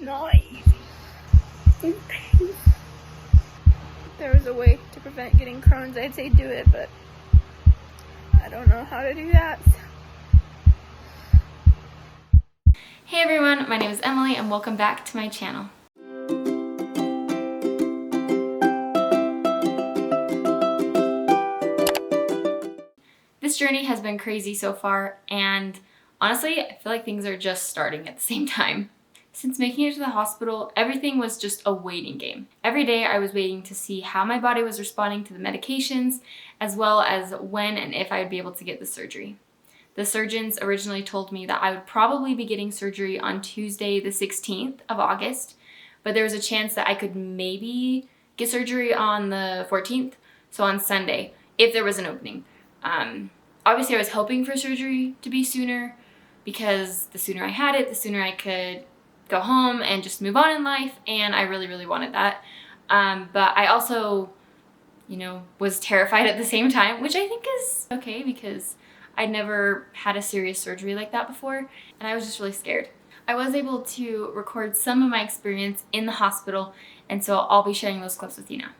not easy. If there was a way to prevent getting Crohn's, I'd say do it, but I don't know how to do that. Hey everyone, my name is Emily and welcome back to my channel. This journey has been crazy so far, and honestly, I feel like things are just starting at the same time. Since making it to the hospital, everything was just a waiting game. Every day I was waiting to see how my body was responding to the medications, as well as when and if I would be able to get the surgery. The surgeons originally told me that I would probably be getting surgery on Tuesday the 16th of August, but there was a chance that I could maybe get surgery on the 14th, so on Sunday, if there was an opening. Obviously I was hoping for surgery to be sooner, because the sooner I had it, the sooner I could go home and just move on in life, and I really wanted that. But I also, was terrified at the same time, which I think is okay because I'd never had a serious surgery like that before, and I was just really scared. I was able to record some of my experience in the hospital, and so I'll be sharing those clips with you now.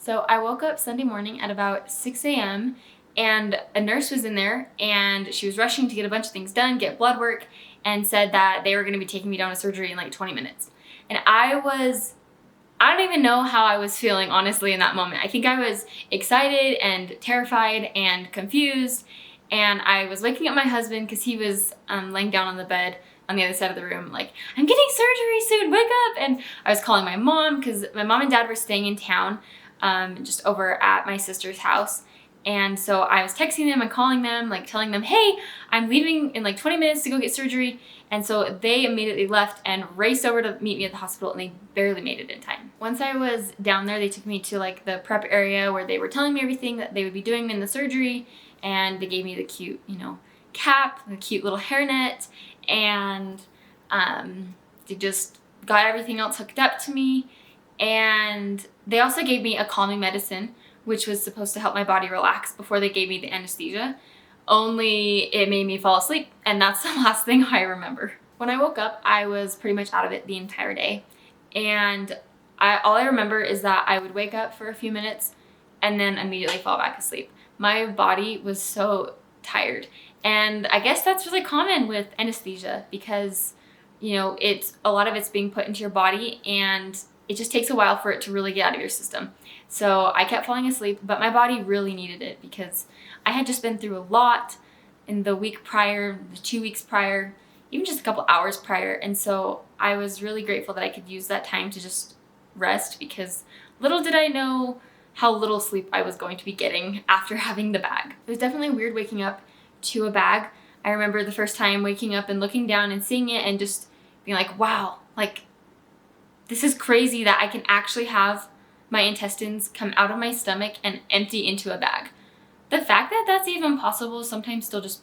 So I woke up Sunday morning at about 6 a.m. and a nurse was in there and she was rushing to get a bunch of things done, get blood work, and said that they were going to be taking me down to surgery in like 20 minutes. And I don't even know how I was feeling honestly in that moment. I think I was excited and terrified and confused, and I was waking up my husband because he was laying down on the bed on the other side of the room like, I'm getting surgery soon, wake up! And I was calling my mom because my mom and dad were staying in town just over at my sister's house. And so I was texting them and calling them, like telling them, hey, I'm leaving in like 20 minutes to go get surgery. And so they immediately left and raced over to meet me at the hospital, and they barely made it in time. Once I was down there, they took me to like the prep area where they were telling me everything that they would be doing in the surgery. And they gave me the cute, cap, the cute little hairnet, and they just got everything else hooked up to me. And they also gave me a calming medicine, which was supposed to help my body relax before they gave me the anesthesia. Only it made me fall asleep, and that's the last thing I remember. When I woke up, I was pretty much out of it the entire day. And all I remember is that I would wake up for a few minutes and then immediately fall back asleep. My body was so tired. And I guess that's really common with anesthesia because, it's a lot of it's being put into your body, and it just takes a while for it to really get out of your system. So I kept falling asleep, but my body really needed it because I had just been through a lot in the week prior, the 2 weeks prior, even just a couple hours prior. And so I was really grateful that I could use that time to just rest, because little did I know how little sleep I was going to be getting after having the bag. It was definitely weird waking up to a bag. I remember the first time waking up and looking down and seeing it and just being like, wow, like, this is crazy that I can actually have my intestines come out of my stomach and empty into a bag. The fact that that's even possible sometimes still just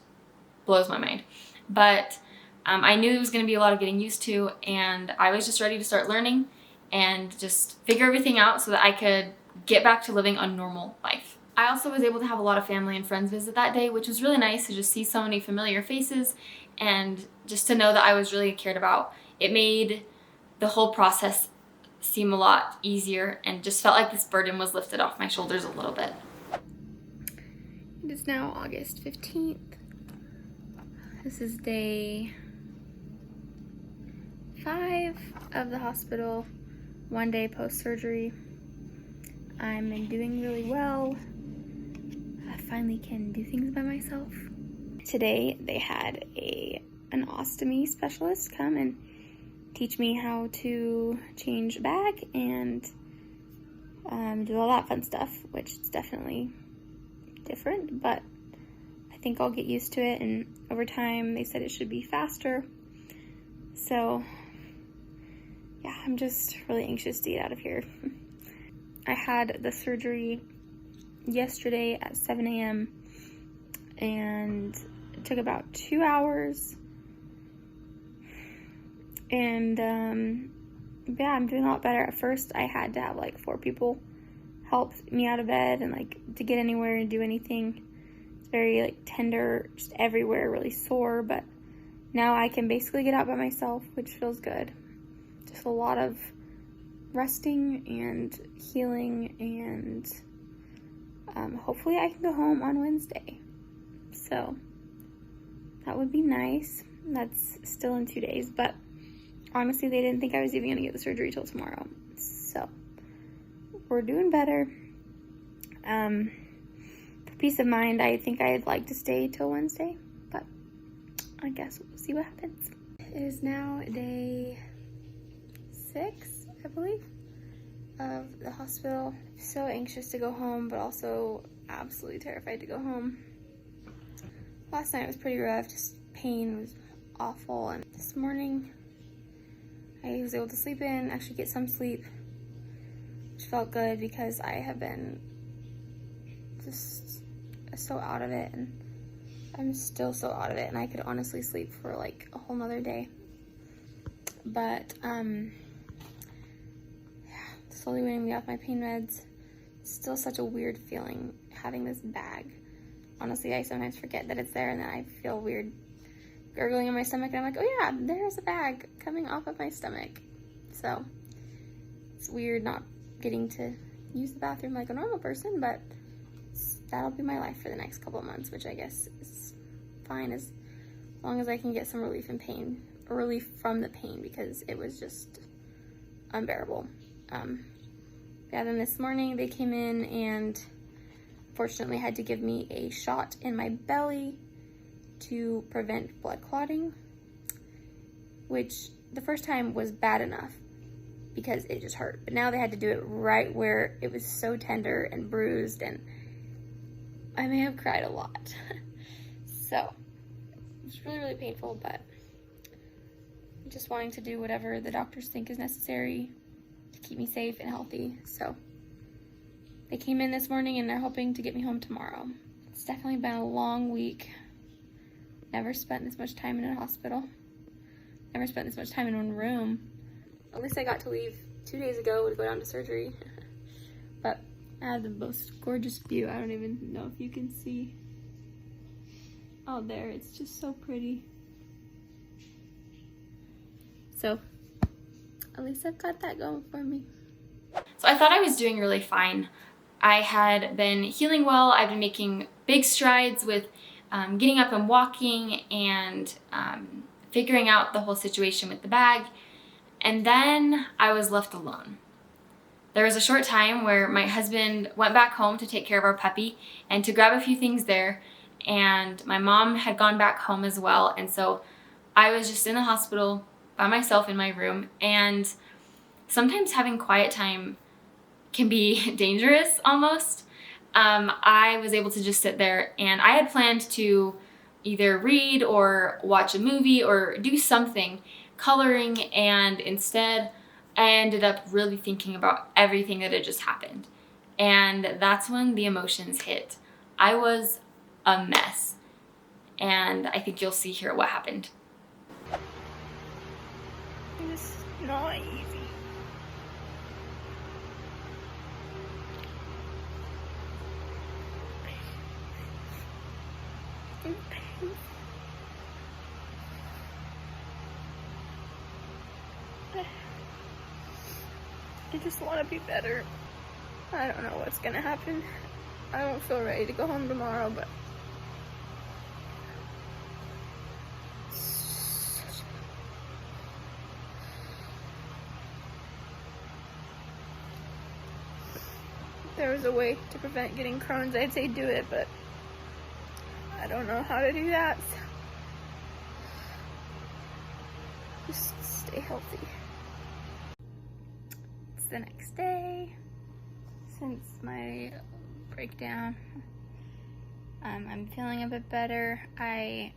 blows my mind. But I knew it was going to be a lot of getting used to, and I was just ready to start learning and just figure everything out so that I could get back to living a normal life. I also was able to have a lot of family and friends visit that day, which was really nice to just see so many familiar faces and just to know that I was really cared about. It made the whole process seem a lot easier and just felt like this burden was lifted off my shoulders a little bit. It is now August 15th. This is day 5 of the hospital. one day post-surgery. I'm doing really well. I finally can do things by myself. Today they had an ostomy specialist come and teach me how to change a bag and do all that fun stuff, which is definitely different, but I think I'll get used to it, and over time they said it should be faster. So yeah, I'm just really anxious to get out of here. I had the surgery yesterday at 7 a.m. and it took about 2 hours. And yeah, I'm doing a lot better. At first I had to have like 4 people help me out of bed and like to get anywhere and do anything. It's very like tender, just everywhere, really sore, but now I can basically get out by myself, which feels good. Just a lot of resting and healing, and hopefully I can go home on Wednesday. So that would be nice. That's still in 2 days, but honestly, they didn't think I was even gonna get the surgery till tomorrow. So we're doing better. For peace of mind, I think I'd like to stay till Wednesday, but I guess we'll see what happens. It is now day 6, I believe, of the hospital. So anxious to go home, but also absolutely terrified to go home. Last night was pretty rough, just pain was awful, and this morning I was able to sleep in, actually get some sleep, which felt good because I have been just so out of it, and I'm still so out of it, and I could honestly sleep for like a whole nother day. But yeah, slowly weaning me off my pain meds. It's still such a weird feeling having this bag. Honestly, I sometimes forget that it's there, and then I feel weird gurgling in my stomach, and I'm like, oh yeah, there's a bag coming off of my stomach. So it's weird not getting to use the bathroom like a normal person, but that'll be my life for the next couple of months, which I guess is fine as long as I can get some relief from the pain, because it was just unbearable. Yeah, then this morning they came in and fortunately had to give me a shot in my belly to prevent blood clotting, which the first time was bad enough because it just hurt, but now they had to do it right where it was so tender and bruised, and I may have cried a lot. So it's really, really painful, but I'm just wanting to do whatever the doctors think is necessary to keep me safe and healthy. So they came in this morning and they're hoping to get me home tomorrow. It's definitely been a long week. Never spent this much time in a hospital. Never spent this much time in one room. At least I got to leave 2 days ago to go down to surgery. But I have the most gorgeous view. I don't even know if you can see. Oh, there. It's just so pretty. So at least I've got that going for me. So I thought I was doing really fine. I had been healing well. I've been making big strides with getting up and walking and figuring out the whole situation with the bag. And then I was left alone. There was a short time where my husband went back home to take care of our puppy and to grab a few things there. And my mom had gone back home as well. And so I was just in the hospital by myself in my room. And sometimes having quiet time can be dangerous almost. I was able to just sit there, and I had planned to either read or watch a movie or do something, coloring, and instead I ended up really thinking about everything that had just happened. And that's when the emotions hit. I was a mess, and I think you'll see here what happened. It's not easy. I just want to be better. I don't know what's gonna happen. I don't feel ready to go home tomorrow, but there was a way to prevent getting Crohn's, I'd say do it, but I don't know how to do that. So just stay healthy. It's the next day since my breakdown. I'm feeling a bit better. I'm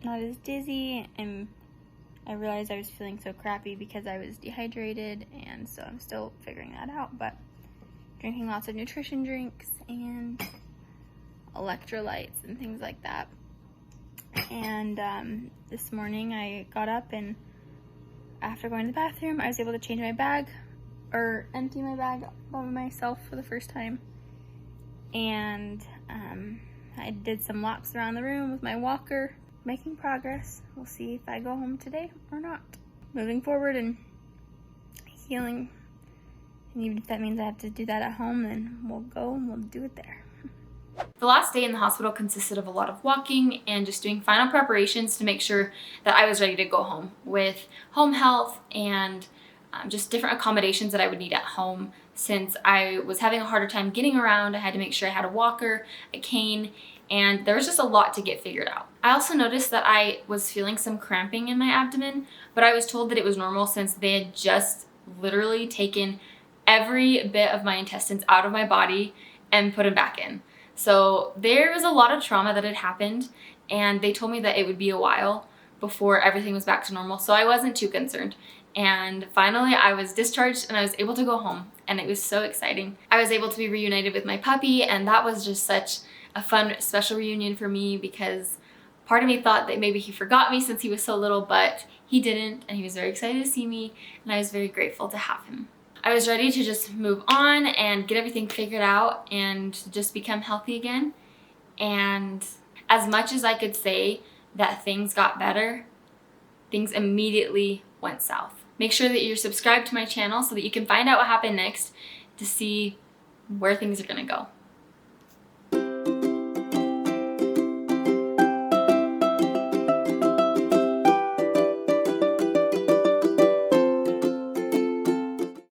not as dizzy, and I realized I was feeling so crappy because I was dehydrated, and so I'm still figuring that out, but drinking lots of nutrition drinks and electrolytes and things like that. And this morning I got up, and after going to the bathroom, I was able to change my bag, or empty my bag by myself for the first time. And I did some laps around the room with my walker, making progress. We'll see if I go home today or not. Moving forward and healing. And even if that means I have to do that at home, then we'll go and we'll do it there. The last day in the hospital consisted of a lot of walking and just doing final preparations to make sure that I was ready to go home with home health and just different accommodations that I would need at home. Since I was having a harder time getting around, I had to make sure I had a walker, a cane, and there was just a lot to get figured out. I also noticed that I was feeling some cramping in my abdomen, but I was told that it was normal since they had just literally taken every bit of my intestines out of my body and put them back in. So there was a lot of trauma that had happened, and they told me that it would be a while before everything was back to normal, so I wasn't too concerned. And finally I was discharged and I was able to go home, and it was so exciting. I was able to be reunited with my puppy, and that was just such a fun, special reunion for me, because part of me thought that maybe he forgot me since he was so little, but he didn't, and he was very excited to see me, and I was very grateful to have him. I was ready to just move on and get everything figured out and just become healthy again. And as much as I could say that things got better, things immediately went south. Make sure that you're subscribed to my channel so that you can find out what happened next to see where things are gonna go.